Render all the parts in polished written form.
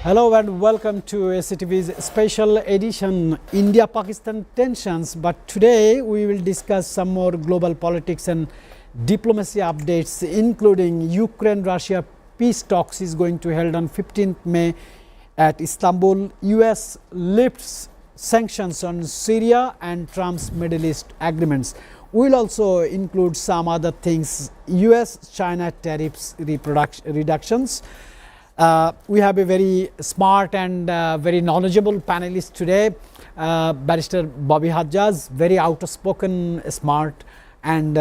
Hello and welcome to SATV's special edition India-Pakistan tensions. But today we will discuss some more global politics and diplomacy updates, including Ukraine-Russia peace talks is going to be held on 15th May at Istanbul. US lifts sanctions on Syria and Trump's Middle East agreements. We will also include some other things, US-China tariffs reductions. We have a very smart and very knowledgeable panelist today, Barrister Bobby Hajjaj, very outspoken, smart, and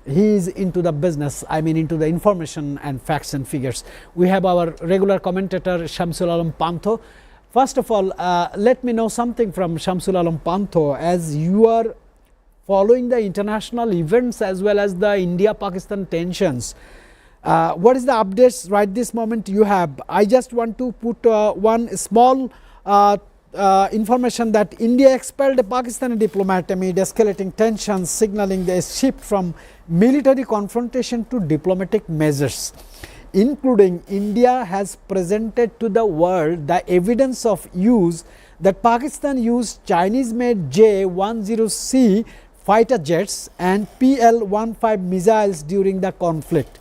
he is into the business, I mean into the information and facts and figures. We have our regular commentator Shamsul Alam Pantho. First of all, let me know something from Shamsul Alam Pantho, as you are following the international events as well as the India-Pakistan tensions. What is the updates right this moment you have? I just want to put one small information that India expelled a Pakistani diplomat amid escalating tensions, signaling the shift from military confrontation to diplomatic measures. Including India has presented to the world the evidence of use that Pakistan used Chinese-made J-10C fighter jets and PL-15 missiles during the conflict.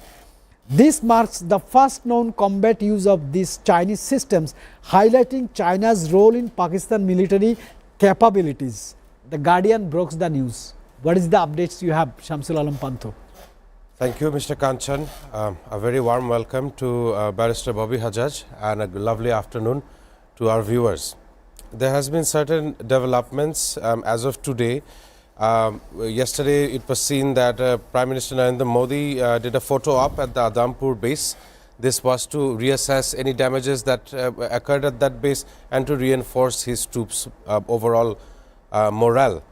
This marks the first known combat use of these Chinese systems, highlighting China's role in Pakistan military capabilities. The Guardian broke the news. What is the updates you have, Shamsul Alam Pantho? Thank you, Mr. Kanchan. A very warm welcome to Barrister Bobby Hajjaj and a lovely afternoon to our viewers. There has been certain developments as of today. Yesterday it was seen that Prime Minister Narendra Modi did a photo op at the Adhampur base. This was to reassess any damages that occurred at that base and to reinforce his troops' overall morale.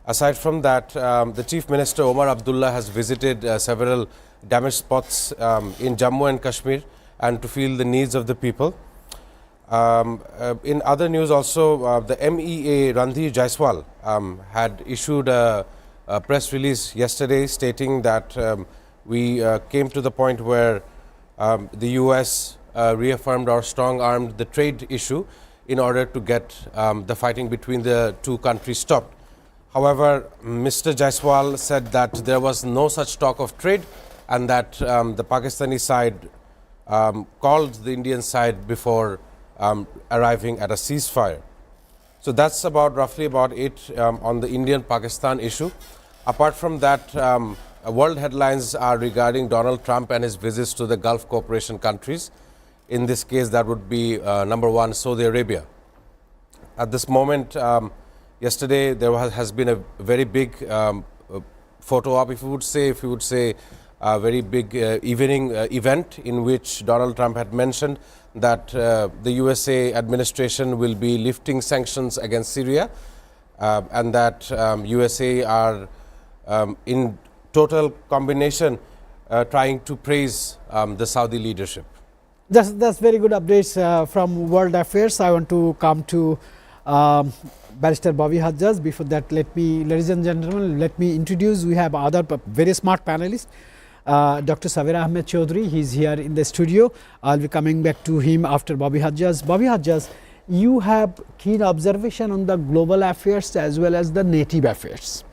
Aside from that, the Chief Minister Omar Abdullah has visited several damaged spots in Jammu and Kashmir and to feel the needs of the people. In other news also, the MEA Randhir Jaiswal had issued a press release yesterday stating that we came to the point where the US reaffirmed or strong-armed the trade issue in order to get the fighting between the two countries stopped. However, Mr. Jaiswal said that there was no such talk of trade and that the Pakistani side called the Indian side before arriving at a ceasefire. So that's roughly about it on the Indian-Pakistan issue. Apart from that, world headlines are regarding Donald Trump and his visits to the Gulf Cooperation countries. In this case, that would be number one, Saudi Arabia. At this moment, yesterday there has been a very big photo op, if you would say a very big evening event in which Donald Trump had mentioned that the USA administration will be lifting sanctions against Syria and that USA are in total combination trying to praise the Saudi leadership. That's very good updates from World Affairs. I want to come to Barrister Bobby Hajjaj. Before that, ladies and gentlemen, let me introduce. We have other very smart panelists. Dr. Sabir Ahmed Chaudhry, he is here in the studio. I'll be coming back to him after Bobby Hajjaj. Bobby Hajjaj, you have keen observation on the global affairs as well as the native affairs.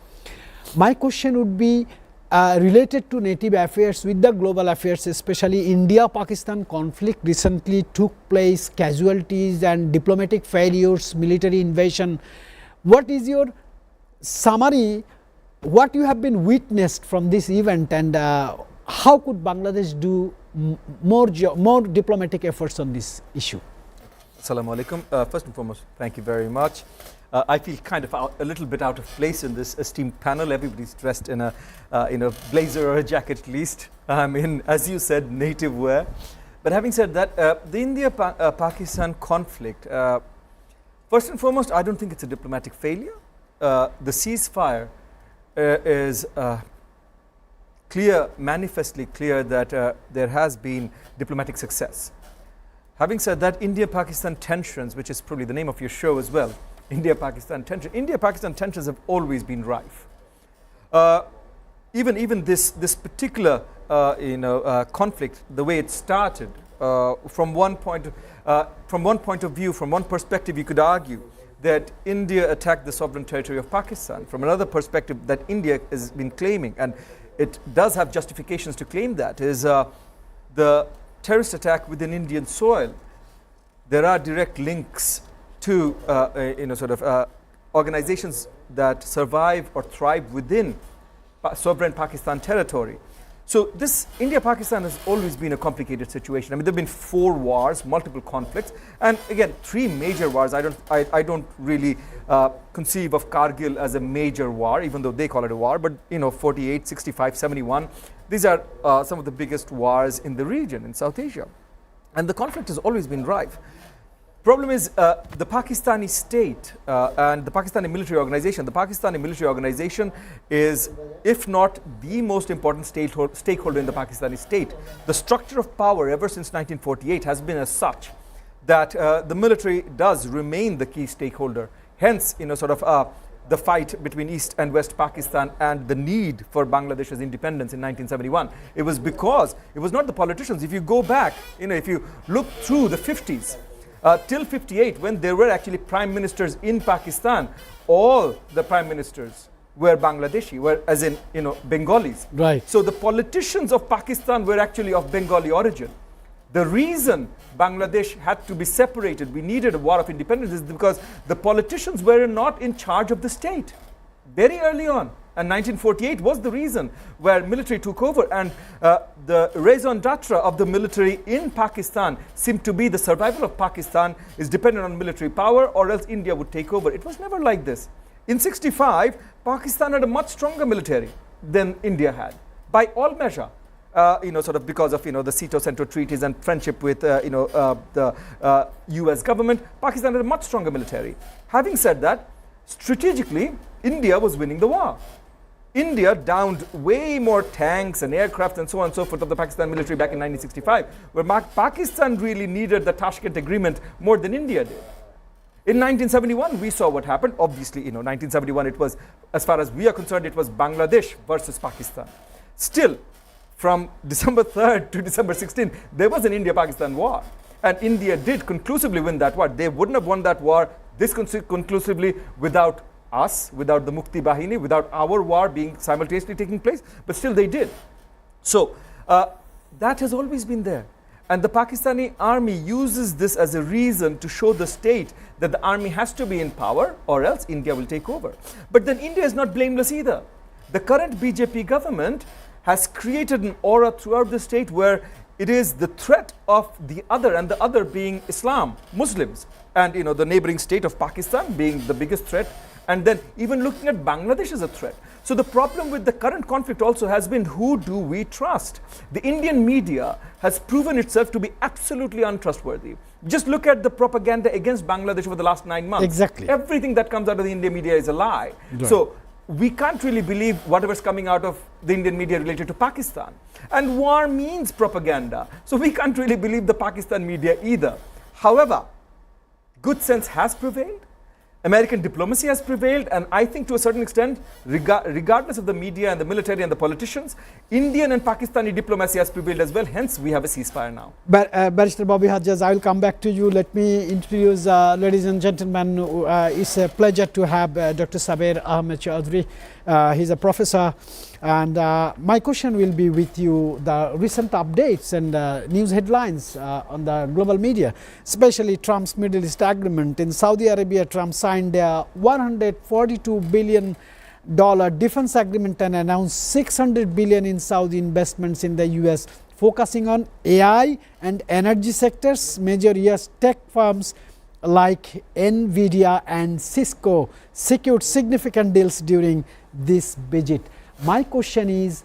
My question would be related to native affairs with the global affairs, especially India-Pakistan conflict recently took place, casualties and diplomatic failures, military invasion. What is your summary? What you have been witnessed from this event, and how could Bangladesh do more diplomatic efforts on this issue? Assalamu alaikum. First and foremost, thank you very much. I feel kind of a little bit out of place in this esteemed panel. Everybody's dressed in a blazer or a jacket at least. I'm in, as you said, native wear. But having said that, the India-Pakistan conflict, first and foremost, I don't think it's a diplomatic failure. The ceasefire is manifestly clear that there has been diplomatic success. Having said that, India-Pakistan tensions, which is probably the name of your show as well, India-Pakistan tensions have always been rife. Even this particular conflict, the way it started from one point of view, from one perspective, you could argue that India attacked the sovereign territory of Pakistan. From another perspective, that India has been claiming, and it does have justifications to claim that, is the terrorist attack within Indian soil. There are direct links to organizations that survive or thrive within sovereign Pakistan territory. So this India-Pakistan has always been a complicated situation. I mean, there have been 4 wars, multiple conflicts, and again, 3 major wars. I don't really conceive of Kargil as a major war, even though they call it a war, but 48, 65, 71, these are some of the biggest wars in the region, in South Asia. And the conflict has always been rife. Problem is the Pakistani state and the Pakistani military organization. The Pakistani military organization is, if not the most important stakeholder in the Pakistani state. The structure of power ever since 1948 has been as such that the military does remain the key stakeholder. Hence, the fight between East and West Pakistan and the need for Bangladesh's independence in 1971. It was because it was not the politicians. If you go back, if you look through the 50s, till 58, when there were actually prime ministers in Pakistan, all the prime ministers were Bangladeshi, as in Bengalis. Right. So the politicians of Pakistan were actually of Bengali origin. The reason Bangladesh had to be separated, we needed a war of independence, is because the politicians were not in charge of the state very early on. And 1948 was the reason where military took over, and the raison d'etre of the military in Pakistan seemed to be the survival of Pakistan is dependent on military power, or else India would take over. It was never like this. In 65, Pakistan had a much stronger military than India had, by all measure. Because of the Sito-Centro treaties and friendship with the US government, Pakistan had a much stronger military. Having said that, strategically, India was winning the war. India downed way more tanks and aircraft and so on and so forth of the Pakistan military back in 1965, where Pakistan really needed the Tashkent Agreement more than India did. In 1971, we saw what happened. Obviously, 1971, it was, as far as we are concerned, it was Bangladesh versus Pakistan. Still, from December 3rd to December 16th, there was an India-Pakistan war. And India did conclusively win that war. They wouldn't have won that war this conclusively without us, without the Mukti Bahini, without our war being simultaneously taking place, but still they did. So that has always been there. And the Pakistani army uses this as a reason to show the state that the army has to be in power or else India will take over. But then India is not blameless either. The current BJP government has created an aura throughout the state where it is the threat of the other, and the other being Islam, Muslims, and the neighboring state of Pakistan being the biggest threat, and then even looking at Bangladesh as a threat. So the problem with the current conflict also has been, who do we trust? The Indian media has proven itself to be absolutely untrustworthy. Just look at the propaganda against Bangladesh over the last 9 months. Exactly. Everything that comes out of the Indian media is a lie. Right. So we can't really believe whatever's coming out of the Indian media related to Pakistan. And war means propaganda. So we can't really believe the Pakistan media either. However, good sense has prevailed. American diplomacy has prevailed, and I think to a certain extent, regardless of the media and the military and the politicians, Indian and Pakistani diplomacy has prevailed as well. Hence, we have a ceasefire now. But Barrister Bobby Hajjaj, I will come back to you. Let me introduce, ladies and gentlemen, it's a pleasure to have Dr. Saber Ahmed Chaudhry. He's a professor. And my question will be with you, the recent updates and news headlines on the global media, especially Trump's Middle East agreement. In Saudi Arabia, Trump signed a $142 billion defense agreement and announced $600 billion in Saudi investments in the US, focusing on AI and energy sectors. Major US tech firms like NVIDIA and Cisco secured significant deals during this visit. My question is,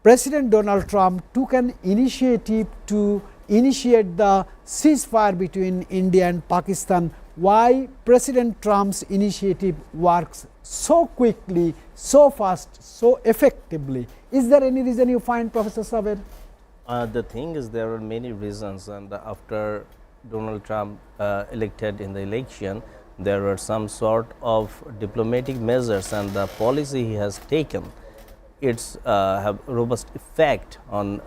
President Donald Trump took an initiative to initiate the ceasefire between India and Pakistan. Why President Trump's initiative works so quickly, so fast, so effectively? Is there any reason you find, Professor Saber? The thing is, there are many reasons, and after Donald Trump elected in the election, there were some sort of diplomatic measures and the policy he has taken it's have robust effect on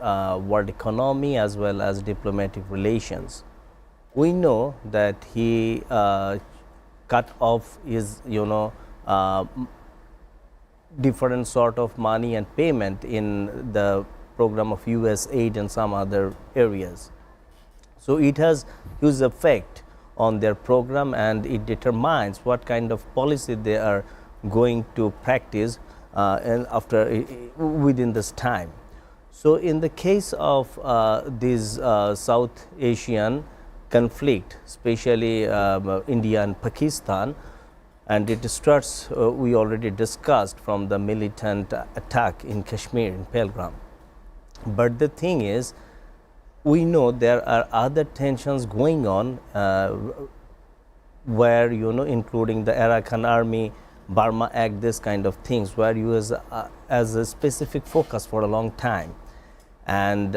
world economy as well as diplomatic relations. We know that he cut off his different sort of money and payment in the program of US aid and some other areas. So it has huge effect on their program, and it determines what kind of policy they are going to practice and after within this time. So in the case of this South Asian conflict, especially India and Pakistan, and it starts, we already discussed, from the militant attack in Kashmir, in Pelgram. But the thing is, we know there are other tensions going on where, including the Arakan Army, Burma Act, this kind of things, where US as a specific focus for a long time. And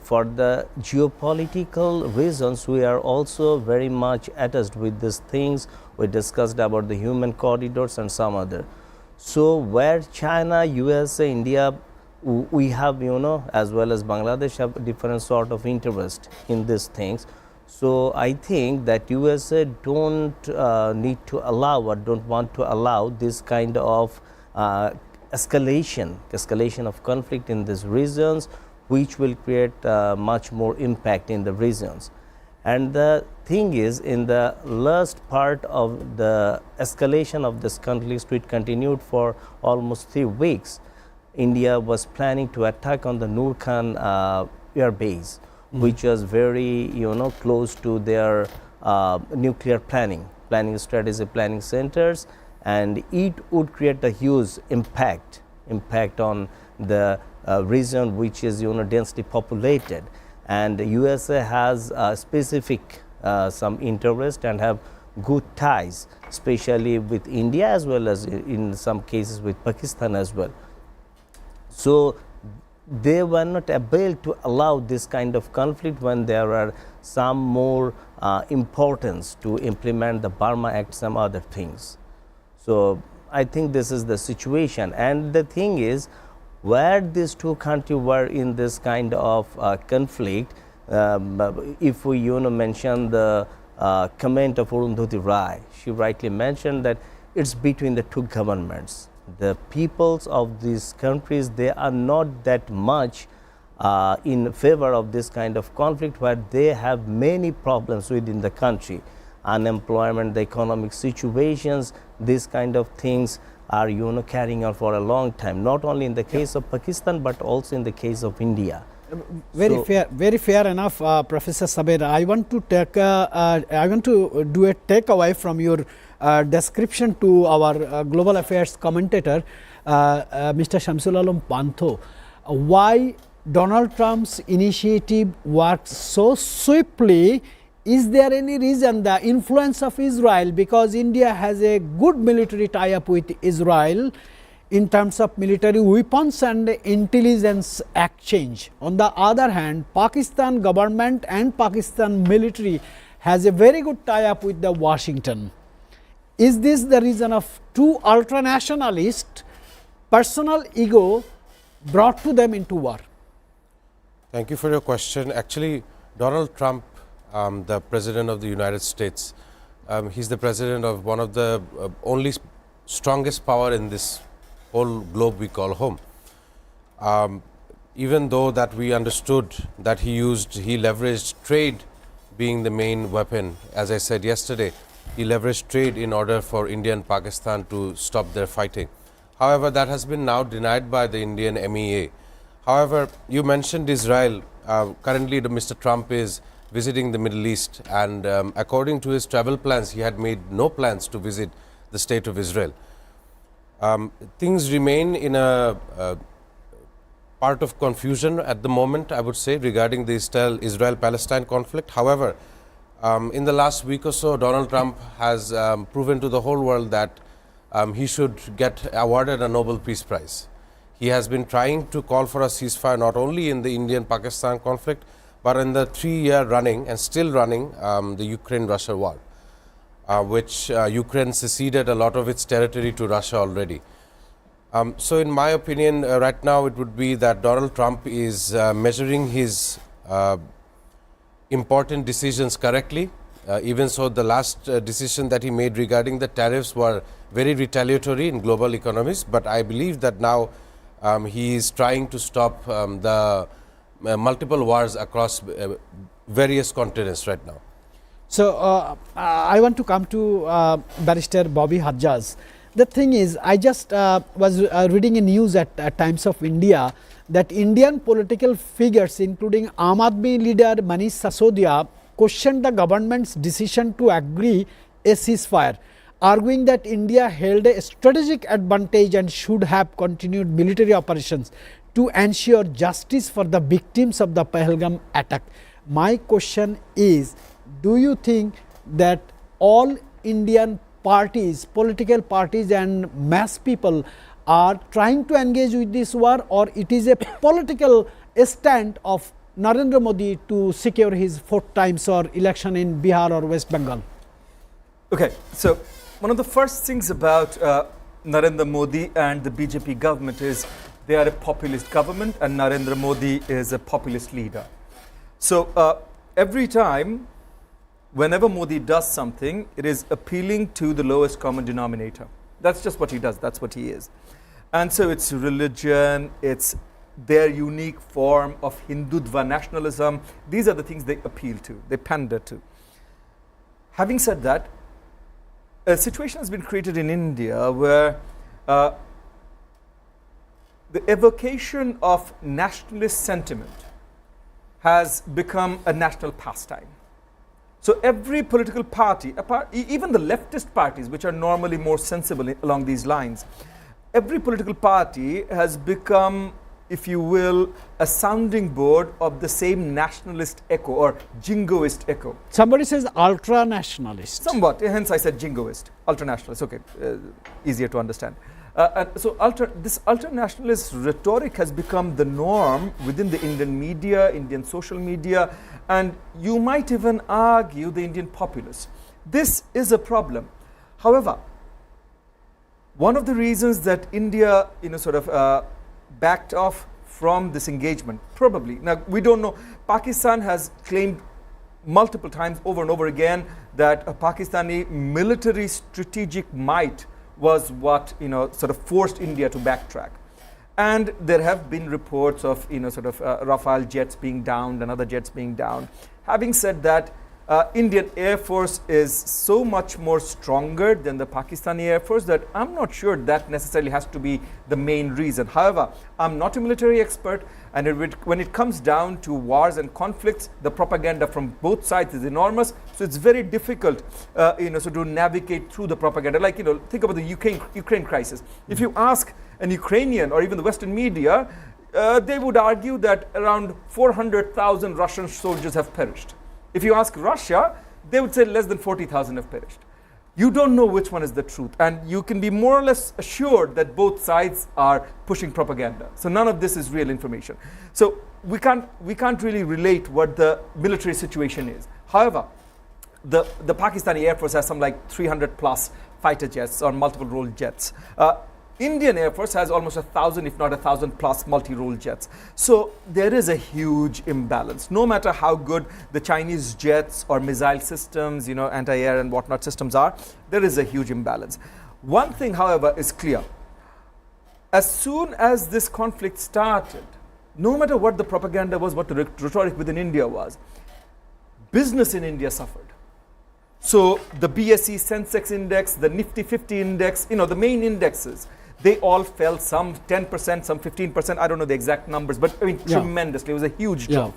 for the geopolitical reasons, we are also very much attached with these things. We discussed about the human corridors and some other. So where China, USA, India, we have, as well as Bangladesh, have different sort of interest in these things. So I think that USA don't need to allow or don't want to allow this kind of escalation of conflict in these regions, which will create much more impact in the regions. And the thing is, in the last part of the escalation of this conflict, it continued for almost 3 weeks. India was planning to attack on the Nur Khan air base, which was very, close to their nuclear planning strategy, planning centers, and it would create a huge impact on the region which is, densely populated. And USA has specific some interest and have good ties, especially with India as well as in some cases with Pakistan as well. So they were not able to allow this kind of conflict when there are some more importance to implement the Burma Act, some other things. So I think this is the situation. And the thing is, where these two countries were in this kind of conflict, if we mention the comment of Arundhati Rai, she rightly mentioned that it's between the two governments. The peoples of these countries, they are not that much in favor of this kind of conflict, where they have many problems within the country. Unemployment, the economic situations, these kind of things are carrying on for a long time, not only in the case of Pakistan but also in the case of India. Very fair enough, Professor Sabir. I want to do a takeaway from your description to our global affairs commentator, Mr. Shamsul Alam Pantho. Why Donald Trump's initiative works so swiftly? Is there any reason the influence of Israel, because India has a good military tie-up with Israel in terms of military weapons and intelligence exchange. On the other hand, Pakistan government and Pakistan military has a very good tie-up with the Washington. Is this the reason of two ultranationalist personal ego brought to them into war? Thank you for your question. Actually, Donald Trump, the President of the United States, he's the President of one of the only strongest power in this whole globe we call home. Even though that we understood that he leveraged trade being the main weapon, as I said yesterday, he leveraged trade in order for India and Pakistan to stop their fighting. However, that has been now denied by the Indian MEA. However, you mentioned Israel. Currently, Mr. Trump is visiting the Middle East, and according to his travel plans, he had made no plans to visit the state of Israel. Things remain in a part of confusion at the moment, I would say, regarding the Israel-Palestine conflict. However, in the last week or so, Donald Trump has proven to the whole world that he should get awarded a Nobel Peace Prize. He has been trying to call for a ceasefire not only in the Indian-Pakistan conflict, but in the 3-year running and still running the Ukraine-Russia war, which Ukraine seceded a lot of its territory to Russia already. So in my opinion, right now it would be that Donald Trump is measuring his important decisions correctly. Even so, the last decision that he made regarding the tariffs were very retaliatory in global economies. But I believe that now he is trying to stop the multiple wars across various continents right now. So I want to come to Barrister Bobby Hajjaj. The thing is, I just was reading a news at Times of India that Indian political figures, including Aam Aadmi leader Manish Sisodia, questioned the government's decision to agree a ceasefire, arguing that India held a strategic advantage and should have continued military operations to ensure justice for the victims of the Pahalgam attack. My question is, do you think that all Indian parties, political parties and mass people are trying to engage with this war, or it is a political stand of Narendra Modi to secure his 4th times or election in Bihar or West Bengal? Okay, so one of the first things about Narendra Modi and the BJP government is they are a populist government and Narendra Modi is a populist leader. So every time, whenever Modi does something, it is appealing to the lowest common denominator. That's just what he does, that's what he is. And so it's religion, it's their unique form of Hindutva nationalism. These are the things they appeal to, they pander to. Having said that, a situation has been created in India where the evocation of nationalist sentiment has become a national pastime. So every political party, even the leftist parties, which are normally more sensible along these lines, every political party has become, if you will, a sounding board of the same nationalist echo or jingoist echo. Somebody says ultra-nationalist. Somewhat, hence I said jingoist, ultra-nationalist, okay, easier to understand. So this ultra-nationalist rhetoric has become the norm within the Indian media, Indian social media, and you might even argue the Indian populace. This is a problem. However, one of the reasons that India, backed off from this engagement, probably, now we don't know, Pakistan has claimed multiple times over and over again that a Pakistani military strategic might was what forced India to backtrack. And there have been reports of Rafale jets being downed and other jets being downed. Having said that, Indian Air Force is so much more stronger than the Pakistani Air Force that I'm not sure that necessarily has to be the main reason. However, I'm not a military expert, and when it comes down to wars and conflicts, the propaganda from both sides is enormous. So it's very difficult, to navigate through the propaganda. Like, think about the Ukraine crisis. If you ask an Ukrainian or even the Western media, they would argue that around 400,000 Russian soldiers have perished. If you ask Russia, they would say less than 40,000 have perished. You don't know which one is the truth, and you can be more or less assured that both sides are pushing propaganda. So none of this is real information. So we can't really relate what the military situation is. However, the Pakistani Air Force has some like 300 plus fighter jets or multiple role jets. Indian Air Force has almost 1,000, if not 1,000 plus multi-role jets. So there is a huge imbalance. No matter how good the Chinese jets or missile systems, anti-air and whatnot systems are, there is a huge imbalance. One thing, however, is clear. As soon as this conflict started, no matter what the propaganda was, what the rhetoric within India was, business in India suffered. So the BSE Sensex index, the Nifty 50 index, the main indexes, they all fell, some 10%, some 15%, I don't know the exact numbers, but tremendously. It was a huge drop.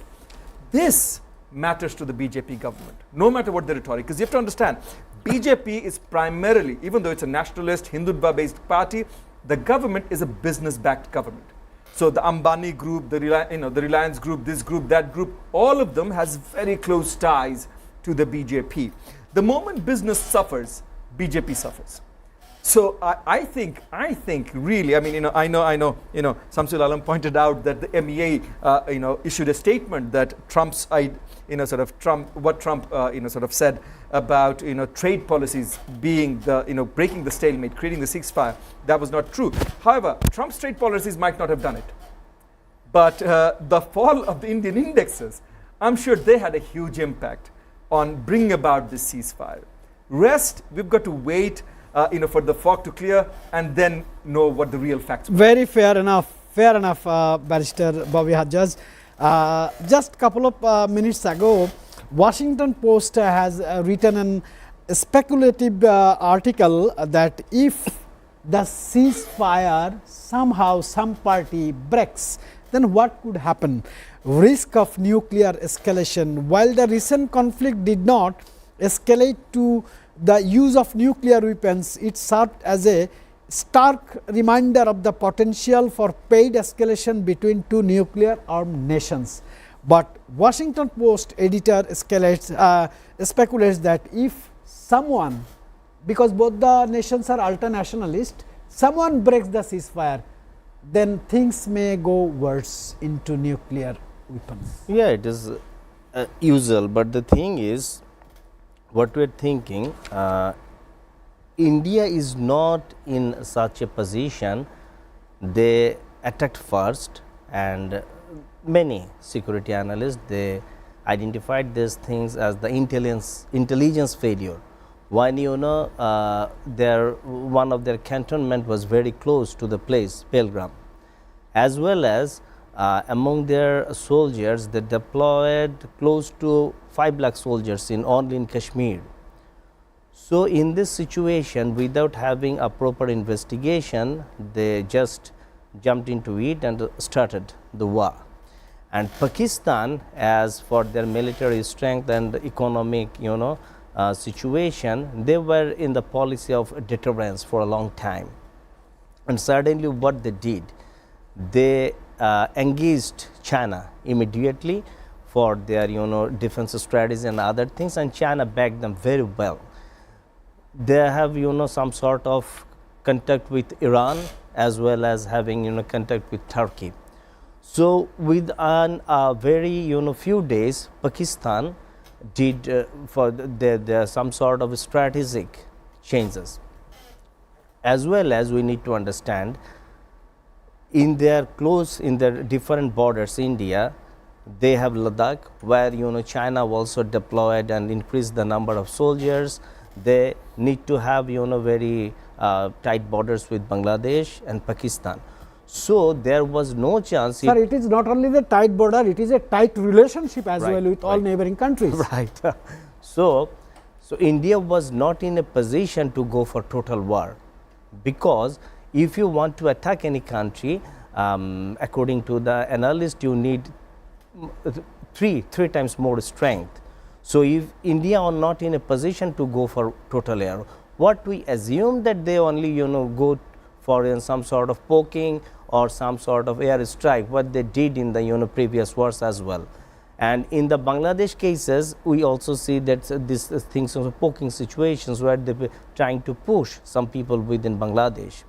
This matters to the BJP government, no matter what the rhetoric, because you have to understand, BJP is primarily, even though it's a nationalist, Hindutva-based party, the government is a business-backed government. So the Ambani group, the Reliance group, this group, that group, all of them has very close ties to the BJP. The moment business suffers, BJP suffers. So I think really, I mean, I know, Samsul Alam pointed out that the MEA, issued a statement that Trump's, what Trump, sort of said about, trade policies being the, breaking the stalemate, creating the ceasefire. That was not true. However, Trump's trade policies might not have done it. But the fall of the Indian indexes, I'm sure they had a huge impact on bringing about this ceasefire. Rest, we've got to wait, for the fog to clear and then know what the real facts were. Very fair enough, Barrister Bobby Hajjaj. Just a couple of minutes ago, Washington Post has written a speculative article that if the ceasefire somehow some party breaks, then what could happen? Risk of nuclear escalation. While the recent conflict did not escalate to the use of nuclear weapons, it served as a stark reminder of the potential for paid escalation between two nuclear armed nations. But Washington Post editor speculates that if someone, because both the nations are ultra-nationalist, someone breaks the ceasefire, then things may go worse into nuclear weapons. Yeah, it is usual, but the thing is, what we are thinking, India is not in such a position. They attacked first, and many security analysts, they identified these things as the intelligence failure. When one of their cantonment was very close to the place, Pelgram, as well as among their soldiers, they deployed close to 5 lakh soldiers only in Kashmir. So in this situation, without having a proper investigation, they just jumped into it and started the war. And Pakistan, as for their military strength and economic, situation, they were in the policy of deterrence for a long time. And suddenly what they did, they engaged China immediately for their defense strategy and other things, and China backed them very well. They have some sort of contact with Iran as well as having contact with Turkey. So within a very few days, Pakistan did for their some sort of strategic changes. As well as we need to understand, in their different borders, India, they have Ladakh, where China also deployed and increased the number of soldiers. They need to have very tight borders with Bangladesh and Pakistan. So there was no chance. Sir, it is not only the tight border, it is a tight relationship as well with all neighboring countries. Right. So India was not in a position to go for total war, because if you want to attack any country, according to the analyst, you need three times more strength. So if India are not in a position to go for total air, what we assume that they only go for some sort of poking or some sort of air strike, what they did in the previous wars as well. And in the Bangladesh cases, we also see that these things of poking situations where they were trying to push some people within Bangladesh.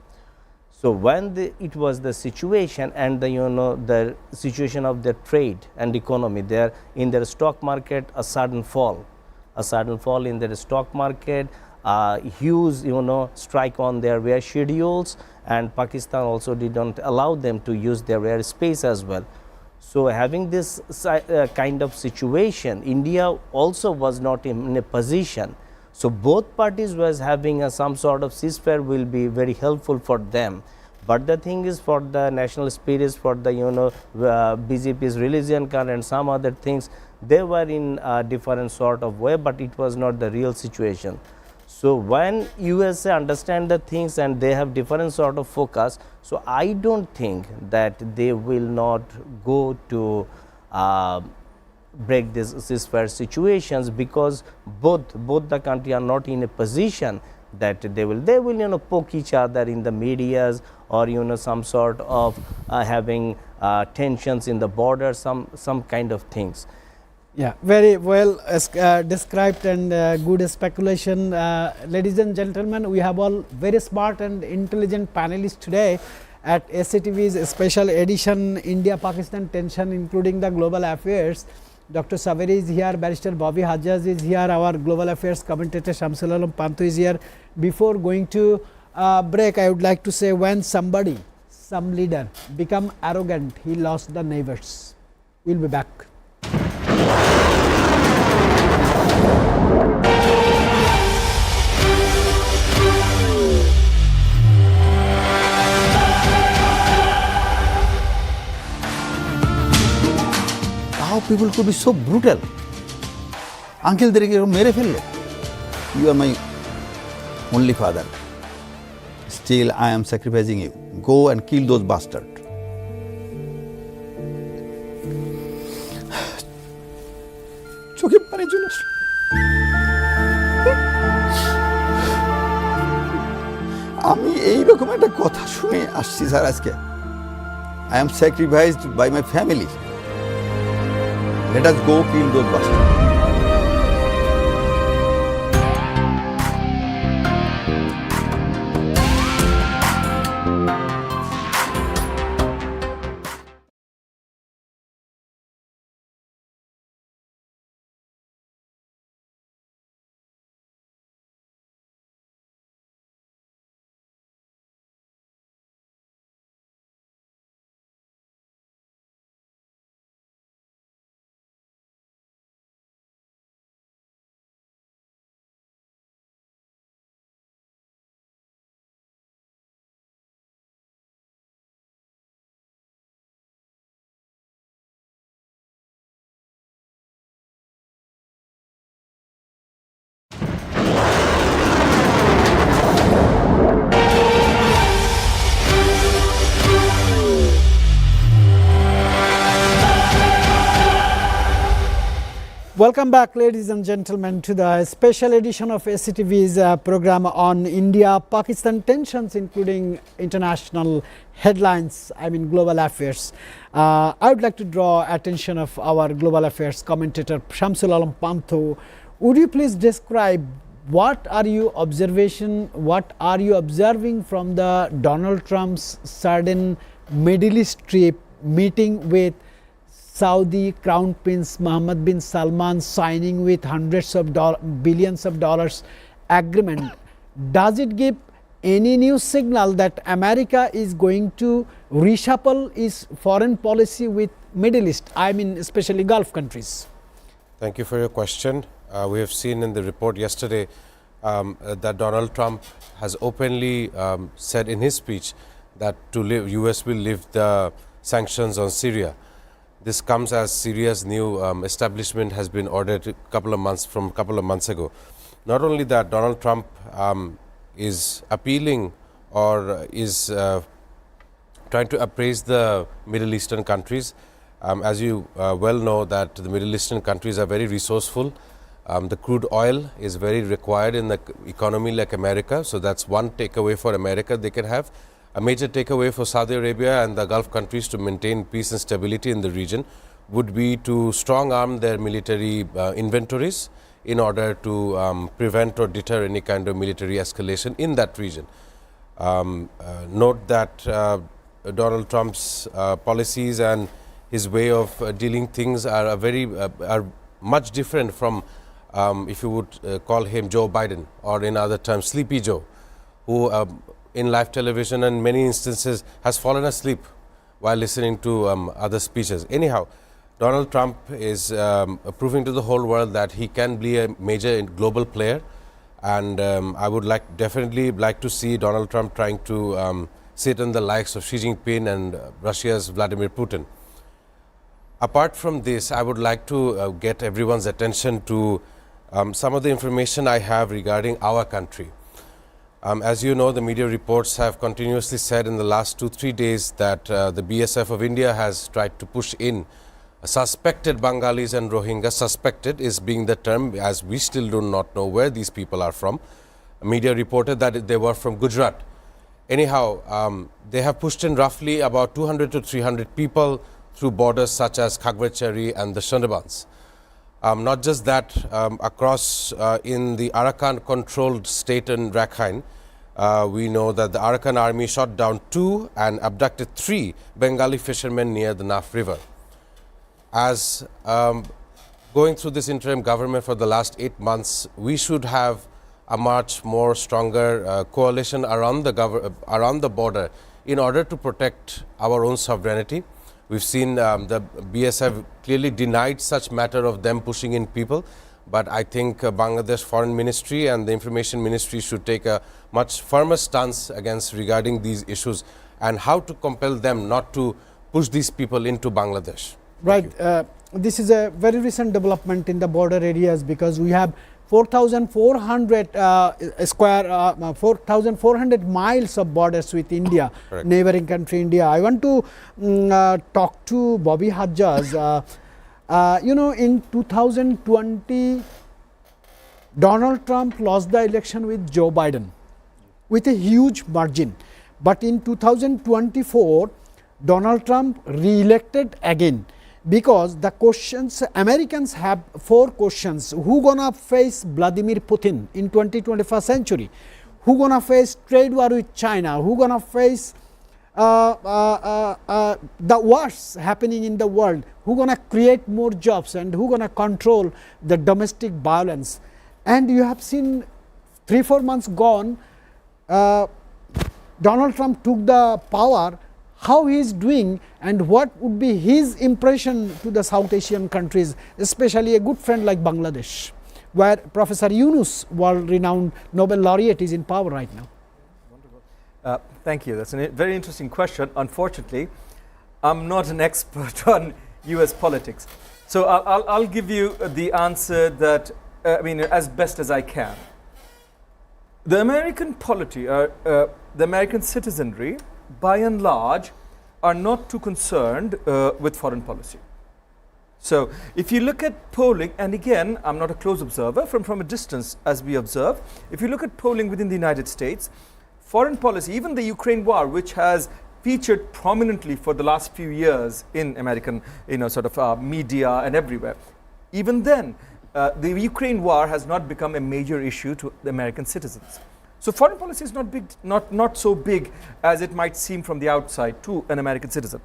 So when it was the situation and the situation of their trade and economy, there in their stock market, a sudden fall in their stock market, huge strike on their air schedules, and Pakistan also did not allow them to use their air space as well. So having this kind of situation, India also was not in a position. So both parties was having some sort of ceasefire will be very helpful for them. But the thing is, for the national spirits, for the BJP's religion card and some other things, they were in a different sort of way, but it was not the real situation. So when USA understand the things and they have different sort of focus, so I don't think that they will not go to break these ceasefire situations, because both the country are not in a position that they will poke each other in the medias, or some sort of having tensions in the border, some kind of things. Yeah, very well described and good speculation. Ladies and gentlemen, we have all very smart and intelligent panelists today at SATV's special edition India-Pakistan tension, including the global affairs. Dr. Saveri is here, Barrister Bobby Hajjaj is here, our global affairs commentator Shamsul Alam Pantu is here. Before going to break, I would like to say, when somebody, some leader become arrogant, he lost the neighbors. We'll be back. How people could be so brutal? আঙ্কেলদেরকে মেরে ফেললো। You are my only father. Still I am sacrificing you. Go and kill those bastards. চোখে পানি চলে আসলো। আমি এইরকম একটা কথা শুনে আসছি স্যার আজকে। I am sacrificed by my family. Let us go kill those bastards. Welcome back, ladies and gentlemen, to the special edition of SATV's program on India-Pakistan tensions, including international headlines, global affairs. I would like to draw attention of our global affairs commentator Shamsul Alam Pantu. Would you please describe what are you observing from the Donald Trump's sudden Middle East trip, meeting with Saudi Crown Prince Mohammed bin Salman, signing with hundreds of billions of dollars agreement? Does it give any new signal that America is going to reshuffle its foreign policy with Middle East, especially Gulf countries? Thank you for your question. We have seen in the report yesterday that Donald Trump has openly said in his speech that US will lift the sanctions on Syria. This comes as Syria's new establishment has been ordered a couple of months ago. Not only that, Donald Trump is appealing or is trying to appraise the Middle Eastern countries. As you well know, that the Middle Eastern countries are very resourceful. The crude oil is very required in the economy like America, so that's one takeaway for America they can have. A major takeaway for Saudi Arabia and the Gulf countries to maintain peace and stability in the region would be to strong arm their military inventories in order to prevent or deter any kind of military escalation in that region. Note that Donald Trump's policies and his way of dealing things are much different from, if you would call him Joe Biden, or in other terms Sleepy Joe, who in live television and many instances has fallen asleep while listening to other speeches. Anyhow, Donald Trump is proving to the whole world that he can be a major global player, and I would definitely like to see Donald Trump trying to sit on the likes of Xi Jinping and Russia's Vladimir Putin. Apart from this, I would like to get everyone's attention to some of the information I have regarding our country. As you know, the media reports have continuously said in the last 2-3 days that the BSF of India has tried to push in suspected Bengalis and Rohingya. Suspected is being the term, as we still do not know where these people are from. Media reported that they were from Gujarat. Anyhow, they have pushed in roughly about 200 to 300 people through borders such as Khagwechari and the Sundarbans. Not just that, across in the Arakan-controlled state in Rakhine, we know that the Arakan army shot down 2 and abducted 3 Bengali fishermen near the Naf River. As going through this interim government for the last 8 months, we should have a much more stronger coalition around the border in order to protect our own sovereignty. We've seen the BSF clearly denied such matter of them pushing in people, but I think Bangladesh Foreign Ministry and the Information Ministry should take a much firmer stance against regarding these issues and how to compel them not to push these people into Bangladesh. Right. This is a very recent development in the border areas, because we have 4,400 4,400 miles of borders with India, Correct. neighboring country India. I want to talk to Bobby Hajjaj. You know, in 2020, Donald Trump lost the election with Joe Biden with a huge margin. But in 2024, Donald Trump re-elected again, because the questions, Americans have 4 questions. Who gonna face Vladimir Putin in 21st century? Who gonna face trade war with China? Who gonna face the wars happening in the world? Who gonna create more jobs, and who gonna control the domestic violence? And you have seen 3-4 months gone, Donald Trump took the power. How he is doing, and what would be his impression to the South Asian countries, especially a good friend like Bangladesh, where Professor Yunus, world-renowned Nobel laureate, is in power right now? Thank you. That's a very interesting question. Unfortunately, I'm not an expert on US politics. So I'll give you the answer that, I mean, as best as I can. The American polity, the American citizenry, by and large, are not too concerned with foreign policy. So if you look at polling, and again, I'm not a close observer, from a distance as we observe, if you look at polling within the United States, foreign policy, even the Ukraine war, which has featured prominently for the last few years in American, media and everywhere, even then, the Ukraine war has not become a major issue to the American citizens. So foreign policy is not big, not so big as it might seem from the outside to an American citizen.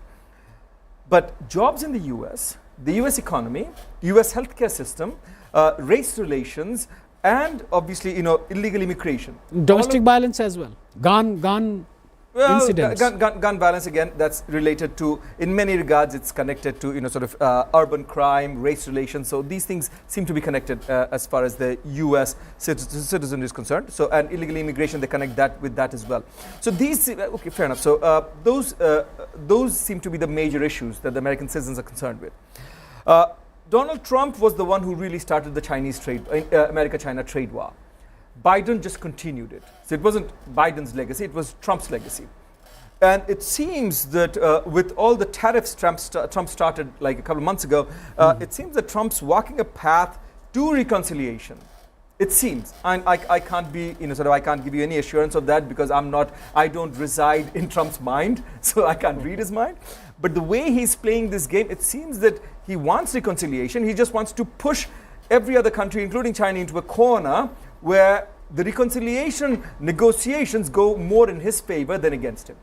But jobs in the US, the US economy, US healthcare system, race relations, and obviously, illegal immigration. Domestic violence as well, gun incidents. Gun violence, again, that's related to, in many regards, it's connected to, urban crime, race relations. So these things seem to be connected as far as the US citizen is concerned. So, and illegal immigration, they connect that with that as well. So these, okay, fair enough. So those seem to be the major issues that the American citizens are concerned with. Donald Trump was the one who really started the Chinese trade, America-China trade war. Biden just continued it. So it wasn't Biden's legacy, it was Trump's legacy. And it seems that with all the tariffs Trump started like a couple of months ago, it seems that Trump's walking a path to reconciliation. It seems. I can't be, I can't give you any assurance of that, because I don't reside in Trump's mind, so I can't read his mind. But the way he's playing this game, it seems that he wants reconciliation. He just wants to push every other country, including China, into a corner where the reconciliation negotiations go more in his favor than against him.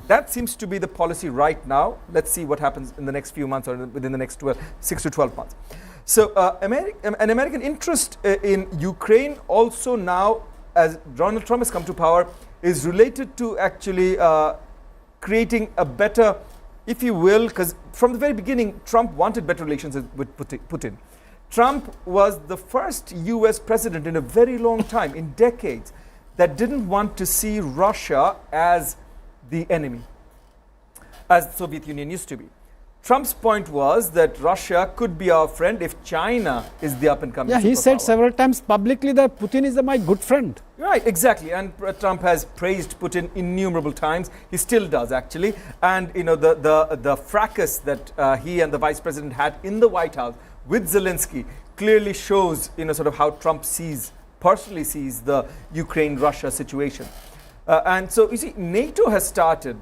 That seems to be the policy right now. Let's see what happens in the next few months, or within the next 6 to 12 months. So an American interest in Ukraine also now, as Donald Trump has come to power, is related to actually creating a better, if you will, because from the very beginning, Trump wanted better relations with Putin. Trump was the first US president in a very long time, in decades, that didn't want to see Russia as the enemy, as the Soviet Union used to be. Trump's point was that Russia could be our friend if China is the up-and-coming superpower. Yeah, he said several times publicly that Putin is my good friend. Right, exactly. And Trump has praised Putin innumerable times. He still does, actually. And the fracas that he and the vice president had in the White House with Zelensky clearly shows, how Trump personally sees the Ukraine-Russia situation. And so, you see, NATO has started,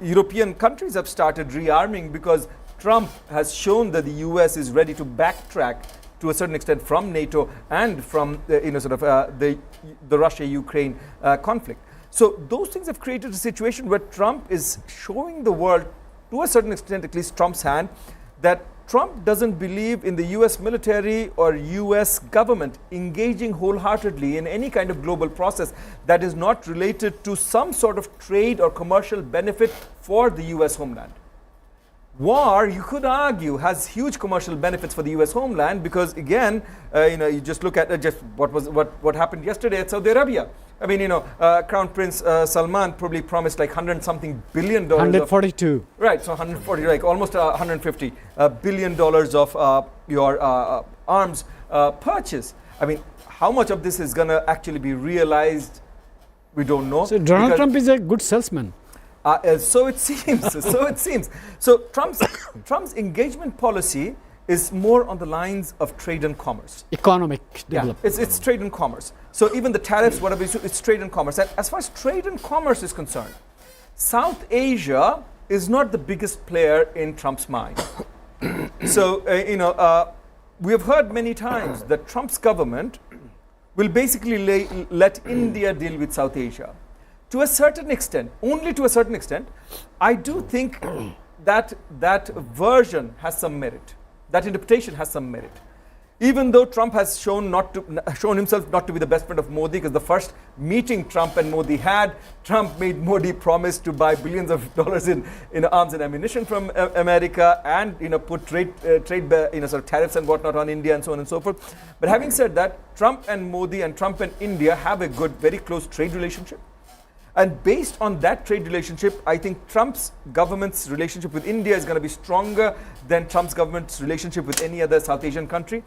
European countries have started rearming, because Trump has shown that the US is ready to backtrack to a certain extent from NATO and from the Russia-Ukraine conflict. So those things have created a situation where Trump is showing the world, to a certain extent, at least Trump's hand, that Trump doesn't believe in the US military or US government engaging wholeheartedly in any kind of global process that is not related to some sort of trade or commercial benefit for the US homeland. War, you could argue, has huge commercial benefits for the US homeland because, again, you just look at just what happened yesterday at Saudi Arabia. I mean, Crown Prince Salman probably promised like $100-something billion. 142. Right, so 140, like almost $150 billion of your arms purchase. I mean, how much of this is going to actually be realized? We don't know. So Donald Trump is a good salesman. So it seems. So it seems. So Trump's engagement policy is more on the lines of trade and commerce. Economic development. Yeah, it's trade and commerce. So even the tariffs, whatever, it's trade and commerce. And as far as trade and commerce is concerned, South Asia is not the biggest player in Trump's mind. So, we have heard many times that Trump's government will basically let India deal with South Asia. To a certain extent, only to a certain extent, I do think that version has some merit. That interpretation has some merit. Even though Trump has shown himself not to be the best friend of Modi, because the first meeting Trump and Modi had, Trump made Modi promise to buy billions of dollars in arms and ammunition from America and put trade sort of tariffs and whatnot on India and so on and so forth. But having said that, Trump and Modi and Trump and India have a good, very close trade relationship. And based on that trade relationship, I think Trump's government's relationship with India is going to be stronger than Trump's government's relationship with any other South Asian country.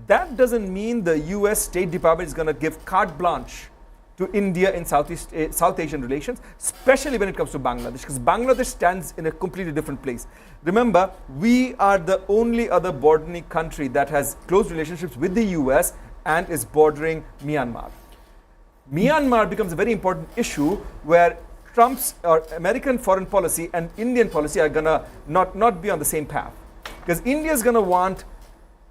That doesn't mean the US State Department is going to give carte blanche to India in South Asian relations, especially when it comes to Bangladesh, because Bangladesh stands in a completely different place. Remember, we are the only other bordering country that has close relationships with the US and is bordering Myanmar. Myanmar becomes a very important issue where Trump's or American foreign policy and Indian policy are going to not be on the same path. Because India is going to want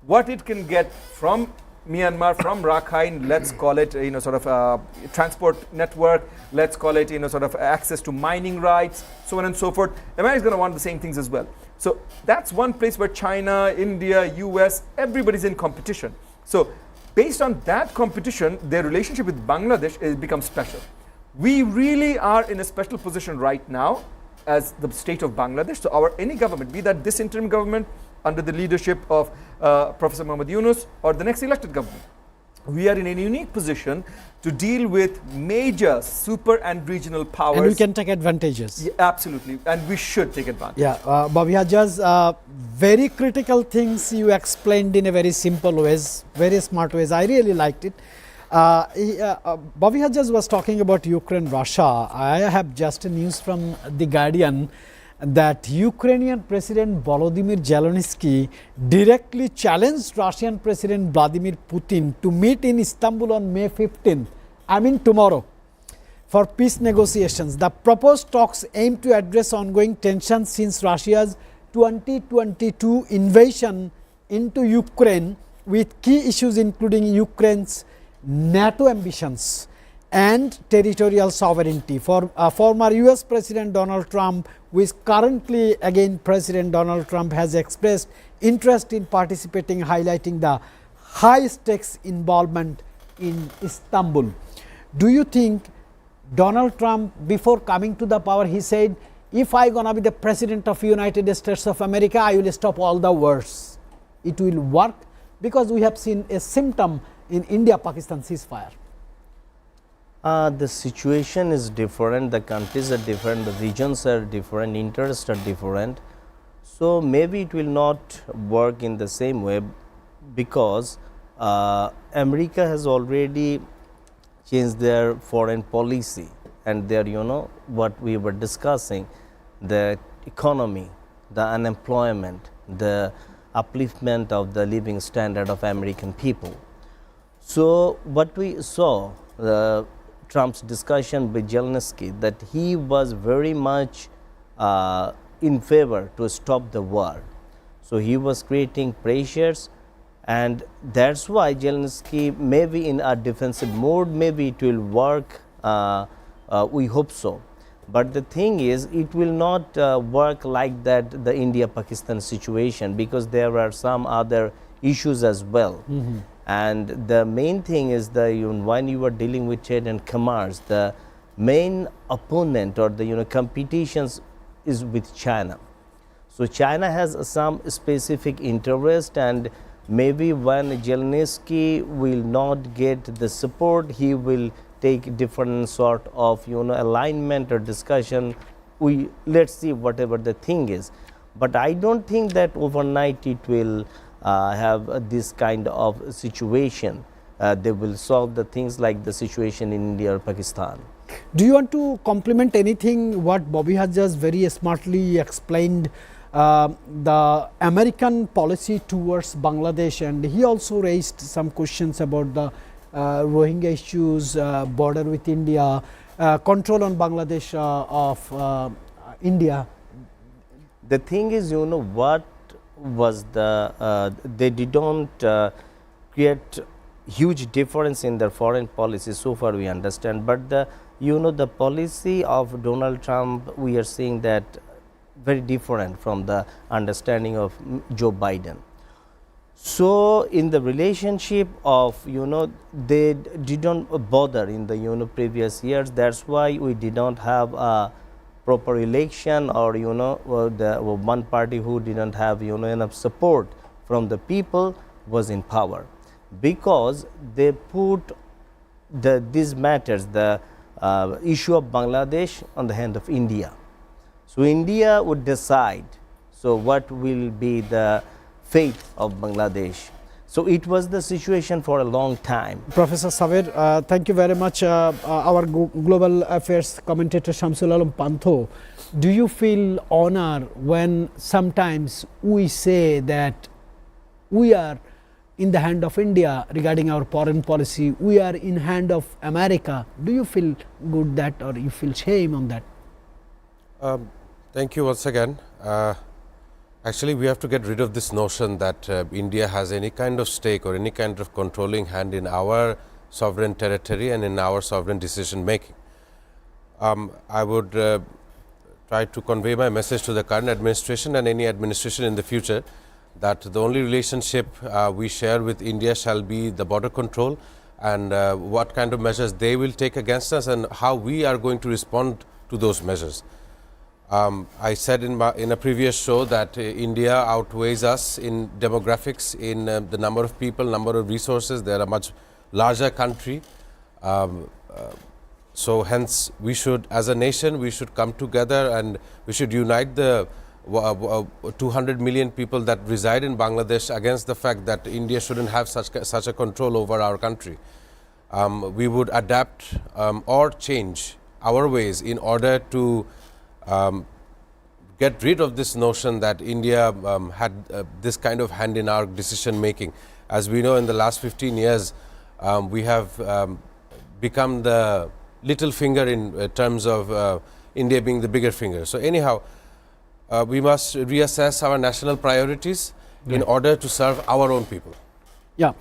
what it can get from Myanmar, from Rakhine, let's call it, sort of a transport network, let's call it, sort of access to mining rights, so on and so forth. America is going to want the same things as well. So that's one place where China, India, US, everybody's in competition. So based on that competition, their relationship with Bangladesh becomes special. We really are in a special position right now as the state of Bangladesh. So any government, be that this interim government under the leadership of Professor Muhammad Yunus or the next elected government, we are in a unique position to deal with major super and regional powers. And we can take advantages. Yeah, absolutely, and we should take advantage. Yeah, Bobby Hajjaj, very critical things you explained in a very simple ways, very smart ways. I really liked it. Bobby Hajjaj was talking about Ukraine, Russia. I have just a news from The Guardian that Ukrainian President Volodymyr Zelensky directly challenged Russian President Vladimir Putin to meet in Istanbul on May 15th, I mean tomorrow, for peace negotiations. The proposed talks aim to address ongoing tensions since Russia's 2022 invasion into Ukraine, with key issues including Ukraine's NATO ambitions and territorial sovereignty. For former US President Donald Trump, who is currently again President Donald Trump, has expressed interest in participating, highlighting the high stakes involvement in Istanbul. Do you think Donald Trump, before coming to the power, he said, if I gonna be the President of United States of America, I will stop all the wars. It will work, because we have seen a symptom in India-Pakistan ceasefire. The situation is different, the countries are different, the regions are different, interests are different. So maybe it will not work in the same way, because America has already changed their foreign policy, and their, what we were discussing, the economy, the unemployment, the upliftment of the living standard of American people. So what we saw, Trump's discussion with Zelensky, that he was very much in favor to stop the war. So he was creating pressures, And that's why Zelensky may be in a defensive mode, maybe it will work, we hope so. But the thing is, it will not work like that, the India-Pakistan situation, because there are some other issues as well. And the main thing is that when you are dealing with trade and commerce, the main opponent or the competitions is with China. So China has some specific interest, and maybe when Zelensky will not get the support, he will take different sort of alignment or discussion. Let's see whatever the thing is. But I don't think that overnight it will have this kind of situation. They will solve the things like the situation in India or Pakistan. Do you want to complement anything what Bobby has just very smartly explained, the American policy towards Bangladesh, and he also raised some questions about the Rohingya issues, border with India, control on Bangladesh of India. The thing is, what was the they didn't create huge difference in their foreign policy so far, we understand, but the the policy of Donald Trump, we are seeing that very different from the understanding of Joe Biden. So in the relationship of they didn't bother in the previous years. That's why we did not have a proper election, or the one party who didn't have enough support from the people was in power, because they put these matters, the issue of Bangladesh, on the hand of India. So India would decide what will be the fate of Bangladesh. So it was the situation for a long time. Professor Saver, thank you very much. Our global affairs commentator Shamsul Alam Pantho, do you feel honor when sometimes we say that we are in the hand of India regarding our foreign policy, we are in hand of America? Do you feel good that, or you feel shame on that? Thank you once again. Actually, we have to get rid of this notion that India has any kind of stake or any kind of controlling hand in our sovereign territory and in our sovereign decision making. I would try to convey my message to the current administration and any administration in the future that the only relationship we share with India shall be the border control, and what kind of measures they will take against us and how we are going to respond to those measures. I said in a previous show that India outweighs us in demographics, in the number of people, number of resources. They are a much larger country. So hence we should, as a nation, we should come together and we should unite the 200 million people that reside in Bangladesh against the fact that India shouldn't have such a control over our country. We would adapt or change our ways in order to get rid of this notion that India had this kind of hand in our decision making. As we know, in the last 15 years, we have become the little finger in terms of India being the bigger finger. So anyhow, we must reassess our national priorities in order to serve our own people. Yeah,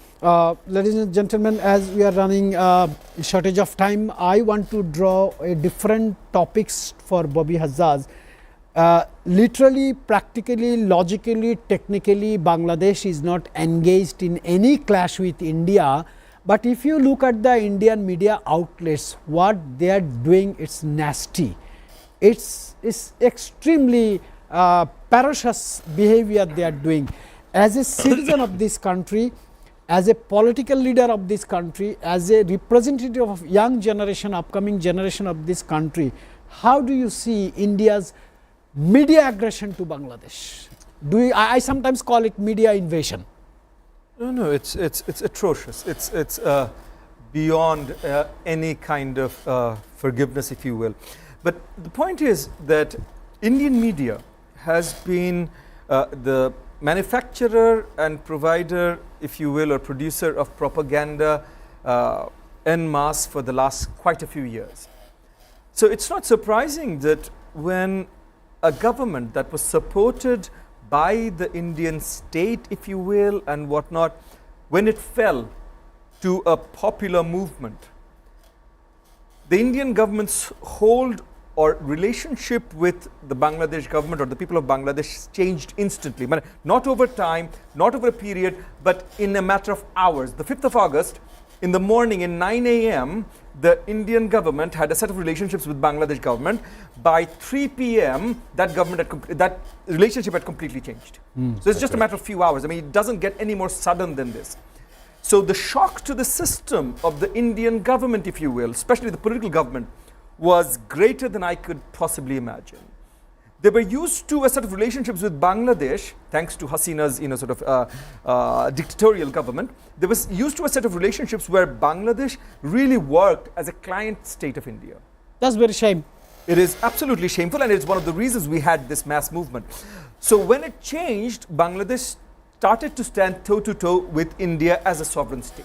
ladies and gentlemen, as we are running shortage of time, I want to draw a different topics for Bobby Hazzaz. Literally, practically, logically, technically, Bangladesh is not engaged in any clash with India. But if you look at the Indian media outlets, what they are doing, it's nasty. It's extremely ferocious behavior they are doing. As a citizen of this country, as a political leader of this country, as a representative of young generation, upcoming generation of this country, how do you see India's media aggression to Bangladesh? I sometimes call it media invasion. No, it's atrocious. It's beyond any kind of forgiveness, if you will. But the point is that Indian media has been the manufacturer and provider, if you will, or producer of propaganda en masse for the last quite a few years. So it's not surprising that when a government that was supported by the Indian state, if you will, and whatnot, when it fell to a popular movement, the Indian government's hold or relationship with the Bangladesh government or the people of Bangladesh changed instantly. Not over time, not over a period, but in a matter of hours. The 5th of August, in the morning, in 9 a.m., the Indian government had a set of relationships with Bangladesh government. By 3 p.m., that relationship had completely changed. So it's just a matter of few hours. I mean, it doesn't get any more sudden than this. So the shock to the system of the Indian government, if you will, especially the political government, was greater than I could possibly imagine. They were used to a set of relationships with Bangladesh, thanks to Hasina's dictatorial government. They were used to a set of relationships where Bangladesh really worked as a client state of India. That's very shame. It is absolutely shameful, and it's one of the reasons we had this mass movement. So when it changed, Bangladesh started to stand toe-to-toe with India as a sovereign state.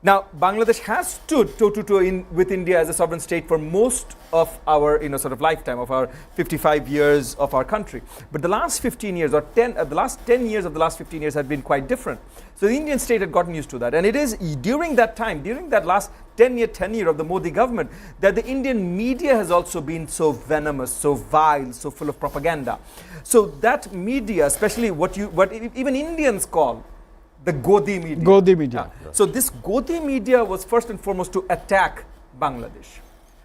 Now, Bangladesh has stood toe-to-toe with India as a sovereign state for most of our lifetime, of our 55 years of our country. But the last 15 years, or the last 10 years of the last 15 years had been quite different. So the Indian state had gotten used to that. And it is during that time, during that last 10-year tenure of the Modi government, that the Indian media has also been so venomous, so vile, so full of propaganda. So that media, especially what even Indians call the Godi media. Godi media. So this Godi media was first and foremost to attack Bangladesh.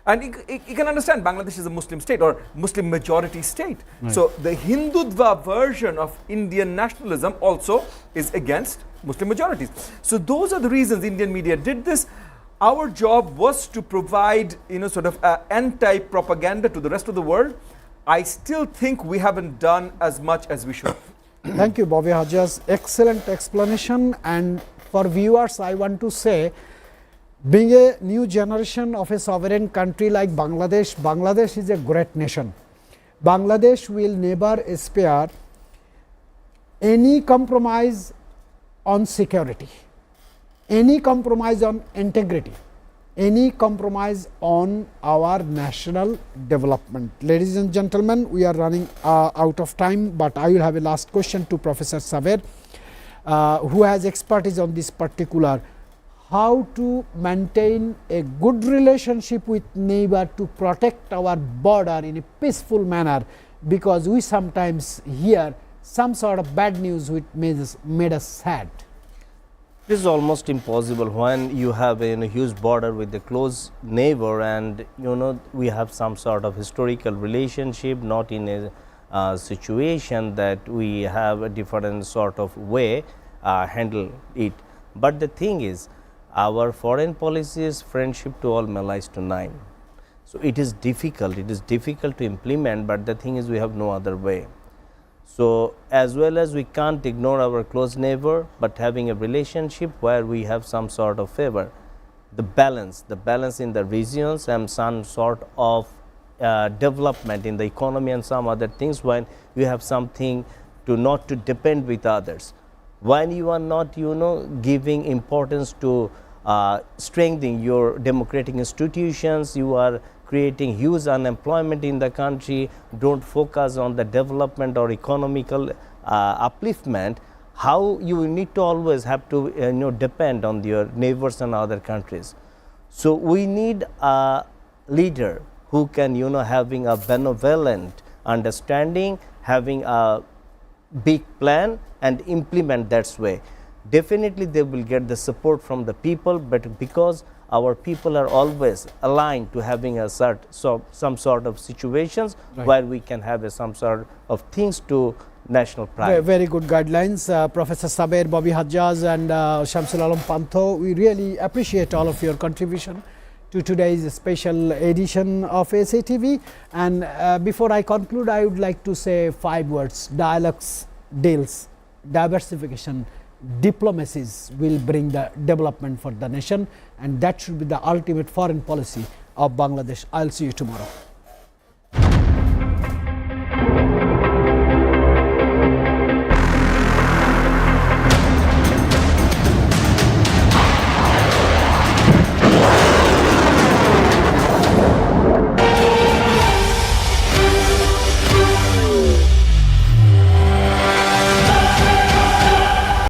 And you can understand Bangladesh is a Muslim state or Muslim majority state. Right. So the Hindutva version of Indian nationalism also is against Muslim majorities. So those are the reasons Indian media did this. Our job was to provide anti-propaganda to the rest of the world. I still think we haven't done as much as we should. Thank you, Bobby Hajjaj. Excellent explanation. And for viewers, I want to say, being a new generation of a sovereign country like Bangladesh, Bangladesh is a great nation. Bangladesh will never spare any compromise on security, any compromise on integrity, any compromise on our national development. Ladies and gentlemen, we are running out of time, but I will have a last question to Professor Saber, who has expertise on this particular, how to maintain a good relationship with neighbor to protect our border in a peaceful manner, because we sometimes hear some sort of bad news which made us sad. This is almost impossible when you have a huge border with a close neighbor, and we have some sort of historical relationship, not in a situation that we have a different sort of way handle it. But the thing is, our foreign policy is friendship to all, allies to nine. So it is difficult to implement, but the thing is we have no other way. So as well as we can't ignore our close neighbor, but having a relationship where we have some sort of favor, the balance in the regions and some sort of development in the economy and some other things, when you have something to not to depend with others, when you are not giving importance to strengthening your democratic institutions, you are creating huge unemployment in the country, don't focus on the development or economical upliftment, how you need to always have to depend on your neighbors and other countries. So we need a leader who can having a benevolent understanding, having a big plan and implement that way. Definitely they will get the support from the people, but because our people are always aligned to having a some sort of situations where we can have some sort of things to national pride. Very good guidelines, Professor Saber, Bobby Hajjaj and Shamsul Alam Pantho. We really appreciate all of your contribution to today's special edition of SATV. And before I conclude, I would like to say 5 words: dialogues, deals, diversification, diplomacies will bring the development for the nation, and that should be the ultimate foreign policy of Bangladesh. I'll see you tomorrow.